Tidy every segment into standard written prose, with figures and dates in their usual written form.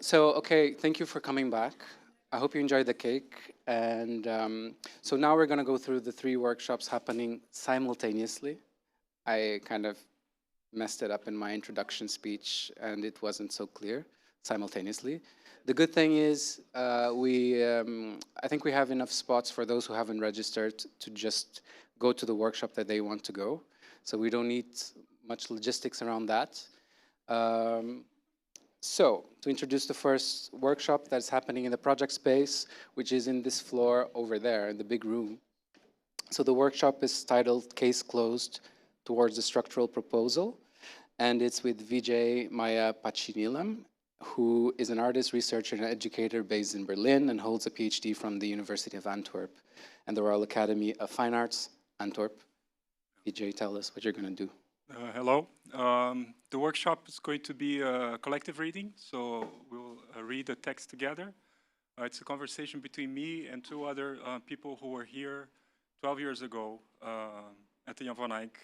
Okay, thank you for coming back. I hope you enjoyed the cake. And so now we're going to go through the three workshops happening simultaneously. I kind of messed it up in my introduction speech and it wasn't so clear simultaneously. The good thing is I think we have enough spots for those who haven't registered to just go to the workshop that they want to go. So we don't need much logistics around that. Um, to introduce the first workshop that's happening in the project space, which is in this floor over there in the big room. So the workshop is titled Case Closed Towards the Structural Proposal, and it's with Vijay Maya Pachinilam, who is an artist, researcher, and educator based in Berlin and holds a PhD from the University of Antwerp and the Royal Academy of Fine Arts, Antwerp. Vijay, tell us what you're going to do. Hello. The workshop is going to be a collective reading, so we'll read a text together. It's a conversation between me and two other people who were here 12 years ago at the Jan van Eyck.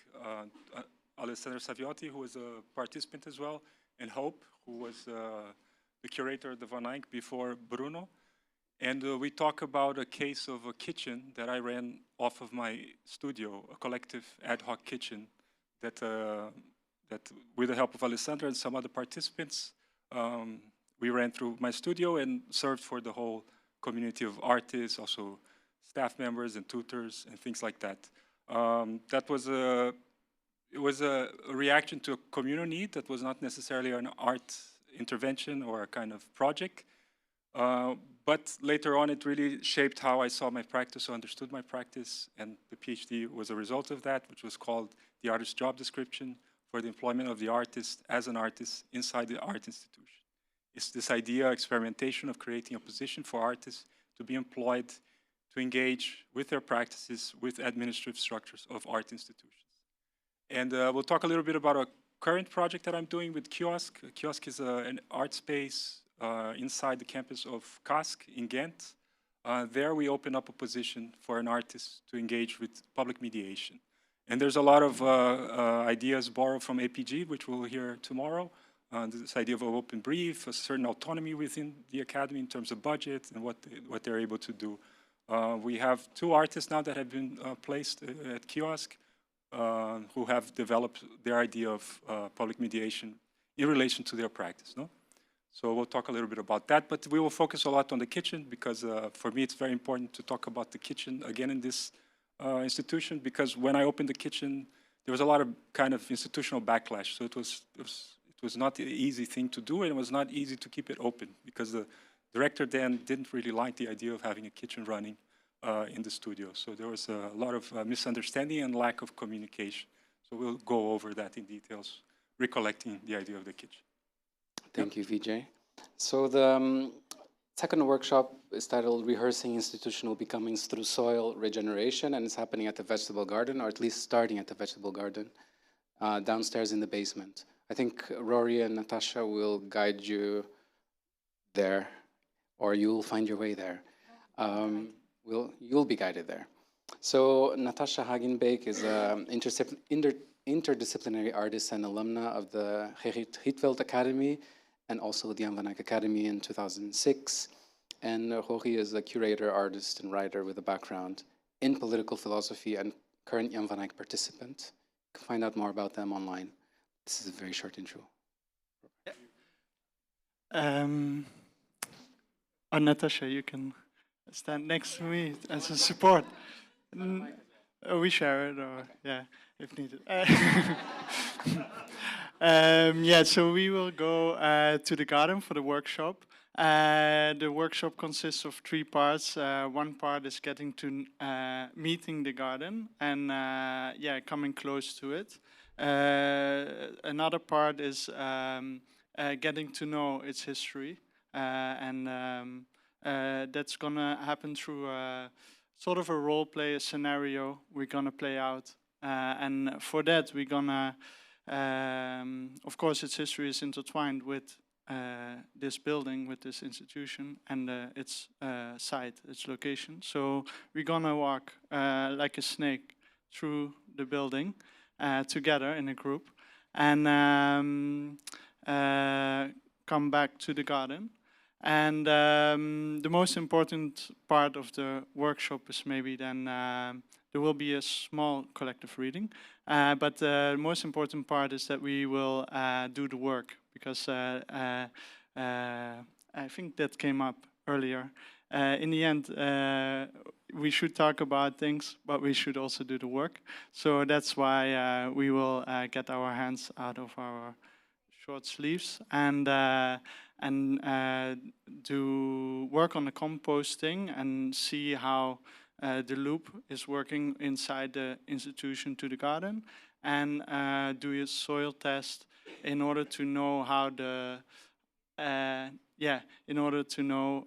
Alessandro Saviotti, who was a participant as well, and Hope, who was the curator of the Van Eyck before Bruno. And we talk about a case of a kitchen that I ran off of my studio, a collective ad hoc kitchen that, that with the help of Alessandra and some other participants, we ran through my studio and served for the whole community of artists, also staff members and tutors and things like that. It was a reaction to a communal need that was not necessarily an art intervention or a kind of project. But later on, it really shaped how I saw my practice, or understood my practice, and the PhD was a result of that, which was called the Artist's Job Description for the Employment of the Artist as an Artist inside the art institution. It's this idea, experimentation of creating a position for artists to be employed to engage with their practices with administrative structures of art institutions. And we'll talk a little bit about a current project that I'm doing with Kiosk. Kiosk is an art space inside the campus of KASK in Ghent. There we open up a position for an artist to engage with public mediation. And there's a lot of ideas borrowed from APG, which we'll hear tomorrow. This idea of an open brief, a certain autonomy within the academy in terms of budget and what they're able to do. We have two artists now that have been placed at Kiosk who have developed their idea of public mediation in relation to their practice. No? So we'll talk a little bit about that, but we will focus a lot on the kitchen because for me it's very important to talk about the kitchen again in this institution, because when I opened the kitchen, there was a lot of kind of institutional backlash. So it was not an easy thing to do, and it was not easy to keep it open because the director then didn't really like the idea of having a kitchen running in the studio. So there was a lot of misunderstanding and lack of communication. So we'll go over that in details, recollecting the idea of the kitchen. Thank you, Vijay. So the second workshop is titled Rehearsing Institutional Becomings Through Soil Regeneration, and it's happening at the Vegetable Garden, or at least starting at the Vegetable Garden, downstairs in the basement. I think Rory and Natasha will guide you there, or you'll find your way there. You'll be guided there. So Natasha Hagenbeek is an interdisciplinary artist and alumna of the Gerrit Rietveld Academy and also the Jan van Eyck Academy in 2006. And Rory is a curator, artist, and writer with a background in political philosophy and current Jan van Eyck participant. You can find out more about them online. This is a very short intro. Natasha, you can stand next to me as a support. We share it, or yeah, if needed. Yeah, so we will go to the garden for the workshop. The workshop consists of three parts. One part is getting to meeting the garden and yeah, coming close to it. Another part is getting to know its history, and that's gonna happen through sort of a role play, a scenario we're gonna play out, and for that we're gonna, of course, its history is intertwined with this building, with this institution, and its site, its location. So we're gonna walk like a snake through the building together in a group, and come back to the garden. And the most important part of the workshop is maybe then there will be a small collective reading. But the most important part is that we will do the work, because I think that came up earlier. In the end, we should talk about things, but we should also do the work. So that's why we will get our hands out of our short sleeves and do work on the composting and see how the loop is working inside the institution to the garden, and do a soil test in order to know how the in order to know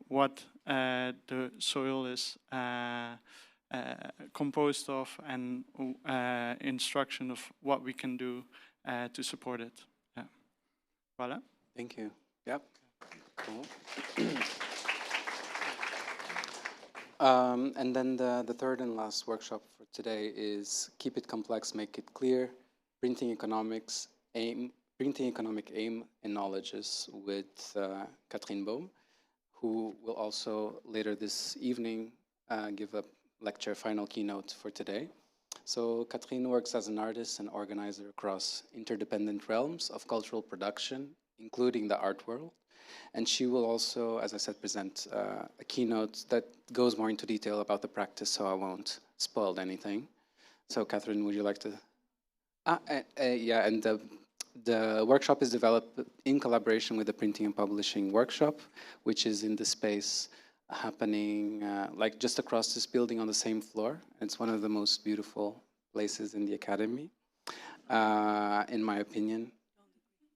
what the soil is composed of, and instruction of what we can do to support it. Yeah. Voilà. Thank you. Yep. Cool. And then the third and last workshop for today is Keep It Complex, Make It Clear, Printing Economic Aim and Knowledges with Katrien Boom, who will also later this evening give a lecture final keynote for today. So Katrien works as an artist and organizer across interdependent realms of cultural production, including the art world. And she will also, as I said, present a keynote that goes more into detail about the practice, so I won't spoil anything. So Katrien, would you like to? Yeah, and the workshop is developed in collaboration with the Printing and Publishing Workshop, which is in the space happening like just across this building on the same floor. It's one of the most beautiful places in the academy, in my opinion.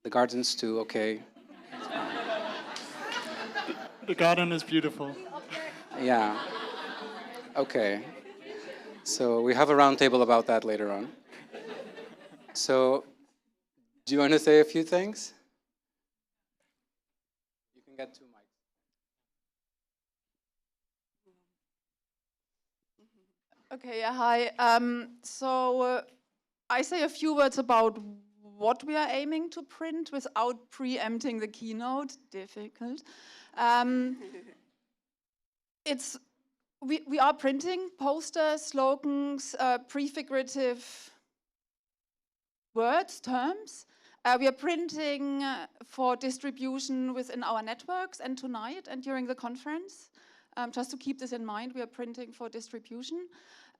The gardens too, okay. The garden is beautiful. Yeah, okay. So we have a round table about that later on. So, do you want to say a few things? You can get 2 mics. Okay, hi. I say a few words about what we are aiming to print without preempting the keynote. Difficult. We are printing posters, slogans, prefigurative words, terms. We are printing for distribution within our networks, and tonight and during the conference. Just to keep this in mind, we are printing for distribution.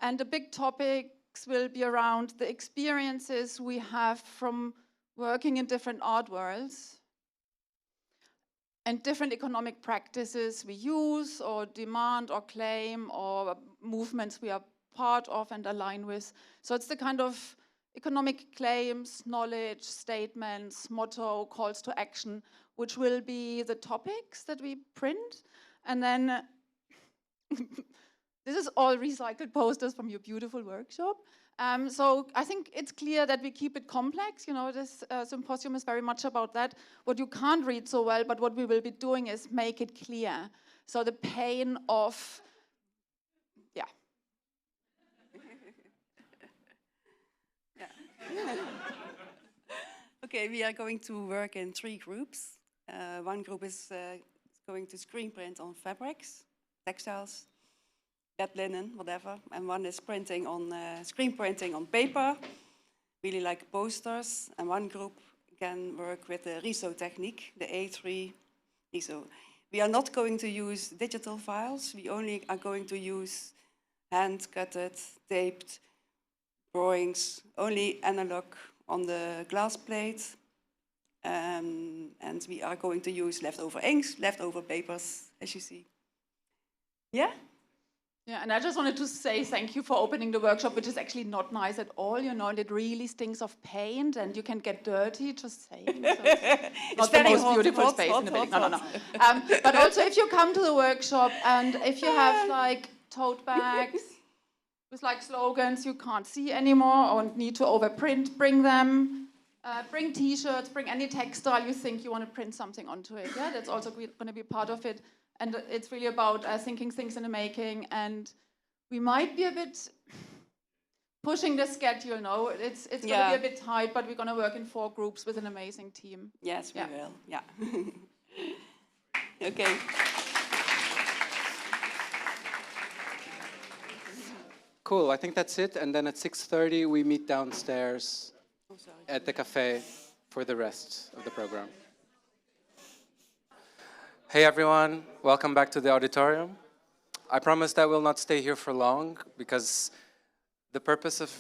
And the big topics will be around the experiences we have from working in different art worlds and different economic practices we use or demand or claim, or movements we are part of and align with. So it's the kind of economic claims, knowledge, statements, motto, calls to action, which will be the topics that we print. And then this is all recycled posters from your beautiful workshop. So I think it's clear that we keep it complex. You know, this symposium is very much about that. What you can't read so well, but what we will be doing is make it clear. So the pain of, yeah. Okay, we are going to work in 3 groups. One group is going to screen print on fabrics, textiles, bed linen, whatever. And one is printing on screen printing on paper, really like posters. And one group can work with the Riso technique, the A3 Riso. We are not going to use digital files. We only are going to use hand-cutted, taped drawings, only analog on the glass plate. And we are going to use leftover inks, leftover papers, as you see. Yeah? Yeah, and I just wanted to say thank you for opening the workshop, which is actually not nice at all, you know, and it really stinks of paint, and you can get dirty, just saying. So it's not the most beautiful space in the building. No. But also, if you come to the workshop and if you have like tote bags with like slogans you can't see anymore or need to overprint, bring them. Bring T-shirts, bring any textile you think you want to print something onto it. Yeah, that's also going to be part of it. And it's really about thinking things in the making. And we might be a bit pushing the schedule. No, it's going to be a bit tight, but we're going to work in 4 groups with an amazing team. Yes, we will. Yeah. Okay. Cool, I think that's it. And then at 6:30, we meet downstairs Oh, sorry. at the cafe for the rest of the program. Hey everyone, welcome back to the auditorium. I promise that we'll not stay here for long because the purpose of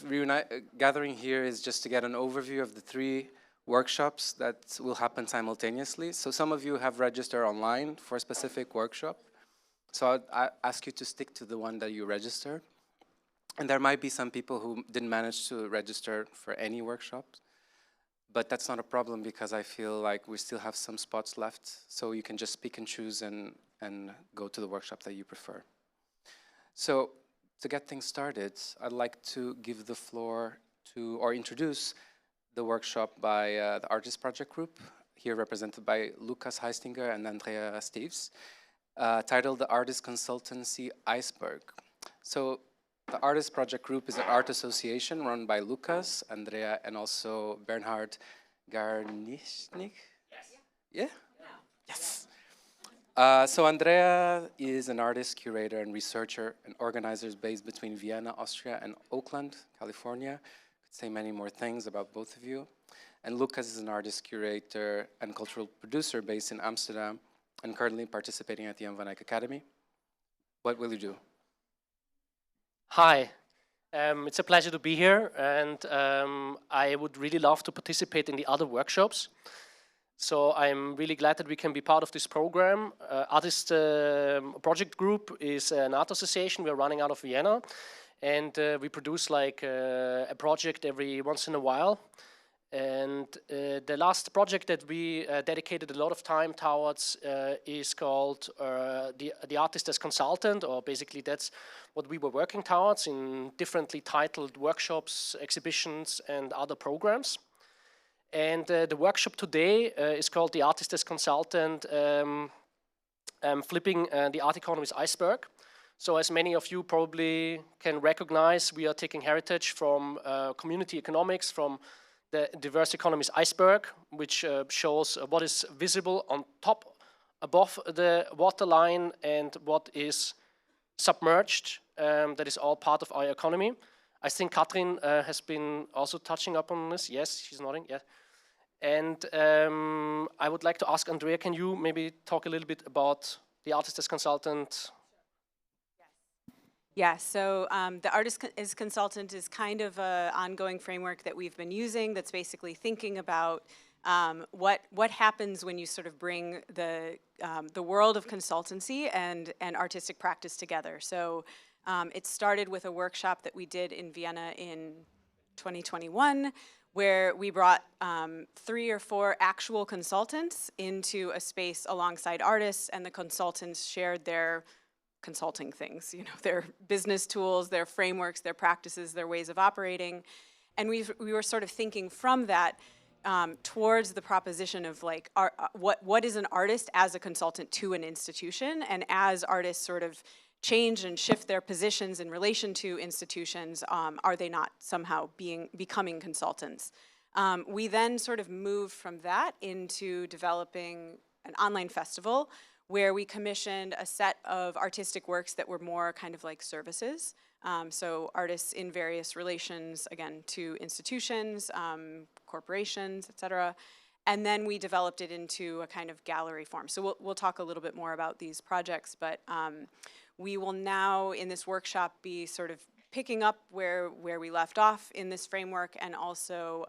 gathering here is just to get an overview of the 3 workshops that will happen simultaneously. So some of you have registered online for a specific workshop. So I ask you to stick to the one that you registered. And there might be some people who didn't manage to register for any workshops. But that's not a problem because I feel like we still have some spots left. So you can just pick and choose and go to the workshop that you prefer. So to get things started, I'd like to give the floor to, or introduce the workshop by the Artist Project Group, here represented by Lucas Heistinger and Andrea Steves, titled The Artist Consultancy Iceberg. So the Artist Project Group is an art association run by Lucas, Andrea, and also Bernhard Garnischnik. Yes. Yeah? Yes. So Andrea is an artist, curator, and researcher and organizer based between Vienna, Austria, and Oakland, California. Could say many more things about both of you. And Lucas is an artist, curator, and cultural producer based in Amsterdam and currently participating at the Jan van Eyck Academy. What will you do? Hi, it's a pleasure to be here, and I would really love to participate in the other workshops. So I'm really glad that we can be part of this program. Artist Project Group is an art association. We're running out of Vienna, and we produce like a project every once in a while. And the last project that we dedicated a lot of time towards is called the Artist as Consultant, or basically that's what we were working towards in differently titled workshops, exhibitions, and other programs. And the workshop today is called the Artist as Consultant, Flipping the Art Economy's Iceberg. So as many of you probably can recognize, we are taking heritage from community economics, from the diverse economies iceberg, which shows what is visible on top, above the waterline, and what is submerged. That is all part of our economy. I think Katrin has been also touching up on this. Yes, she's nodding. Yeah. And I would like to ask Andrea, can you maybe talk a little bit about the Artist as Consultant? Yeah, so the Artist as Consultant is kind of an ongoing framework that we've been using that's basically thinking about what happens when you sort of bring the world of consultancy and artistic practice together. So it started with a workshop that we did in Vienna in 2021, where we brought 3 or 4 actual consultants into a space alongside artists, and the consultants shared their consulting things, you know, their business tools, their frameworks, their practices, their ways of operating. And we were sort of thinking from that towards the proposition of like, what is an artist as a consultant to an institution? And as artists sort of change and shift their positions in relation to institutions, are they not somehow becoming consultants? We then sort of moved from that into developing an online festival where we commissioned a set of artistic works that were more kind of like services. So artists in various relations, again, to institutions, corporations, et cetera. And then we developed it into a kind of gallery form. So we'll talk a little bit more about these projects, but we will now in this workshop be sort of picking up where we left off in this framework, and also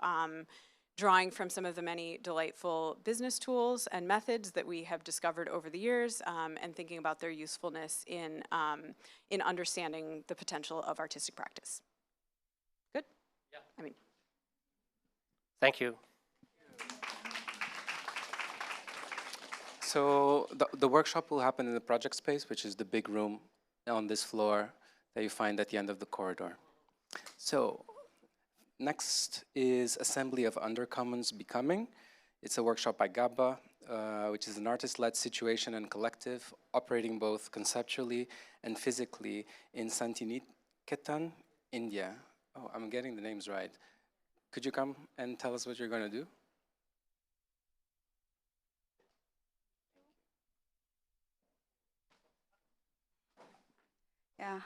drawing from some of the many delightful business tools and methods that we have discovered over the years, and thinking about their usefulness in understanding the potential of artistic practice. Good? Yeah. I mean. Thank you. So the workshop will happen in the project space, which is the big room on this floor that you find at the end of the corridor. So next is Assembly of Undercommons Becoming. It's a workshop by Gabba, which is an artist-led situation and collective operating both conceptually and physically in Santiniketan, India. Oh, I'm getting the names right. Could you come and tell us what you're going to do? Yeah.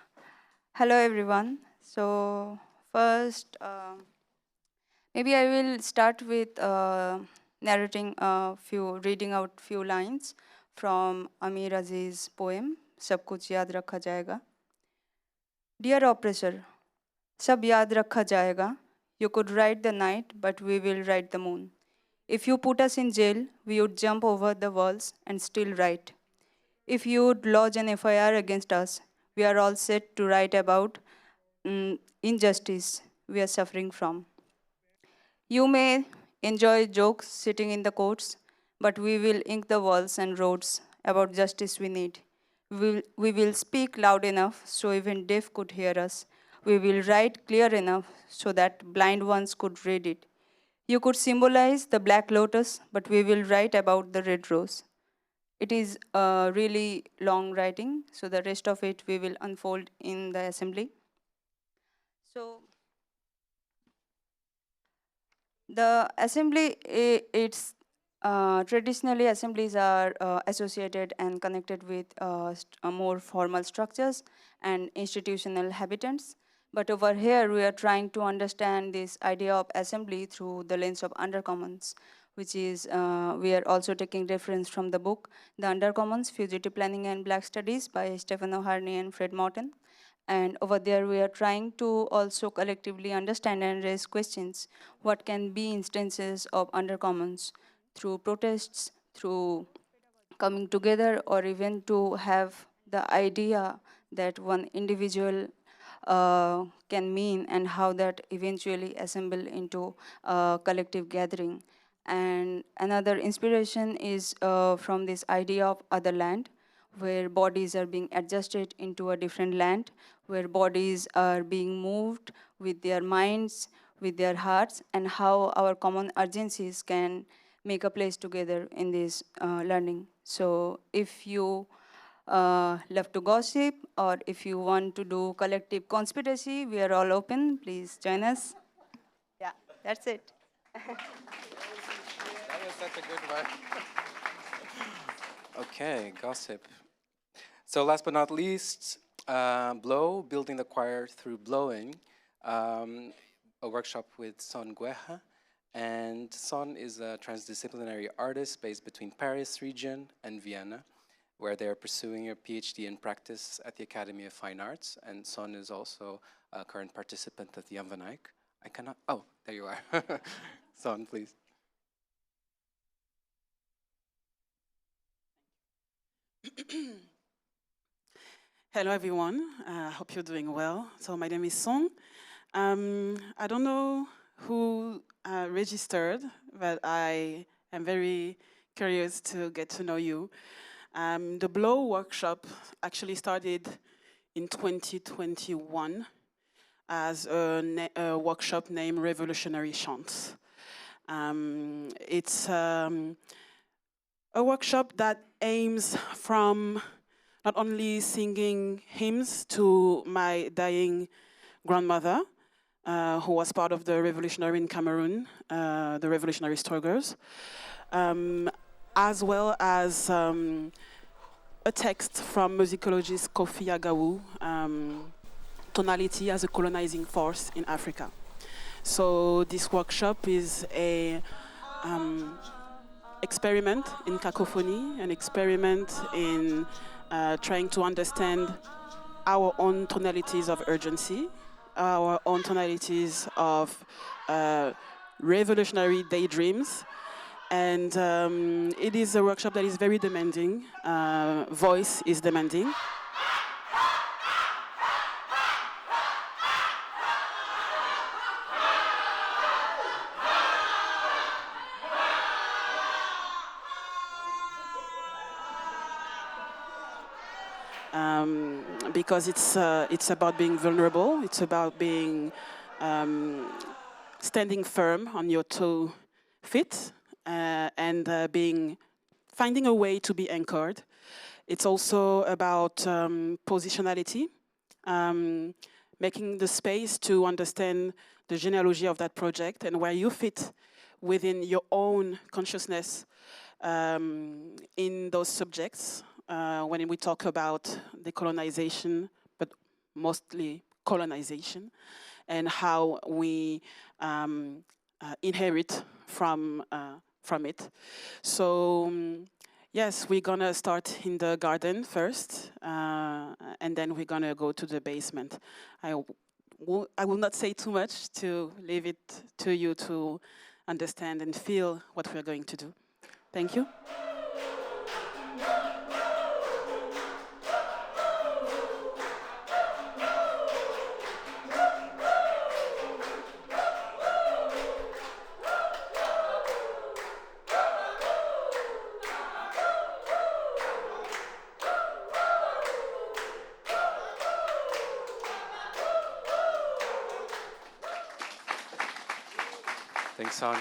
Hello, everyone. So first, maybe I will start with reading out few lines from Amir Aziz's poem, "Sab kuch yaad rakha jayega." Dear oppressor, sab yaad rakha jayega. You could write the night, but we will write the moon. If you put us in jail, we would jump over the walls and still write. If you would lodge an FIR against us, we are all set to write about injustice we are suffering from. You may enjoy jokes sitting in the courts, but we will ink the walls and roads about justice we need. We will speak loud enough so even deaf could hear us. We will write clear enough so that blind ones could read it. You could symbolize the black lotus, but we will write about the red rose. It is a really long writing, so the rest of it we will unfold in the assembly. So the assembly, it's traditionally assemblies are associated and connected with more formal structures and institutional habitants. But over here, we are trying to understand this idea of assembly through the lens of undercommons, which is, we are also taking reference from the book, The Undercommons, Fugitive Planning and Black Studies by Stefano Harney and Fred Morton. And over there, we are trying to also collectively understand and raise questions. What can be instances of undercommons through protests, through coming together, or even to have the idea that one individual can mean and how that eventually assemble into a collective gathering. And another inspiration is from this idea of other land, where bodies are being adjusted into a different land, where bodies are being moved with their minds, with their hearts, and how our common urgencies can make a place together in this learning. So if you love to gossip, or if you want to do collective conspiracy, we are all open. Please join us. Yeah, that's it. That was such a good one. Okay, gossip. So last but not least, Blow, Building the Choir Through Blowing, a workshop with Son Gueja. And Son is a transdisciplinary artist based between Paris region and Vienna, where they're pursuing a PhD in practice at the Academy of Fine Arts. And Son is also a current participant at the Jan van Eyck. I cannot, oh, there you are. Son, please. Hello, everyone. I hope you're doing well. So my name is Song. I don't know who registered, but I am very curious to get to know you. The Blow workshop actually started in 2021 as a workshop named Revolutionary Chants. It's a workshop that aims from not only singing hymns to my dying grandmother, who was part of the revolutionary in Cameroon, the revolutionary struggles, as well as a text from musicologist Kofi Agawu, Tonality as a Colonizing Force in Africa. So this workshop is a experiment in cacophony, an experiment in trying to understand our own tonalities of urgency, our own tonalities of revolutionary daydreams. And it is a workshop that is very demanding. Voice is demanding. Because it's about being vulnerable. It's about being standing firm on your toe feet and finding a way to be anchored. It's also about positionality, making the space to understand the genealogy of that project and where you fit within your own consciousness in those subjects. When we talk about decolonization, but mostly colonization, and how we inherit from it. So yes, we're gonna start in the garden first, and then we're gonna go to the basement. I will not say too much to leave it to you to understand and feel what we're going to do. Thank you. Thanks, Son.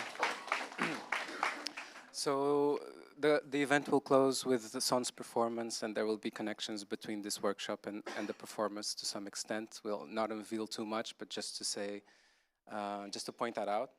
So the event will close with the Son's performance, and there will be connections between this workshop and the performance to some extent. We'll not unveil too much, but just to say, just to point that out.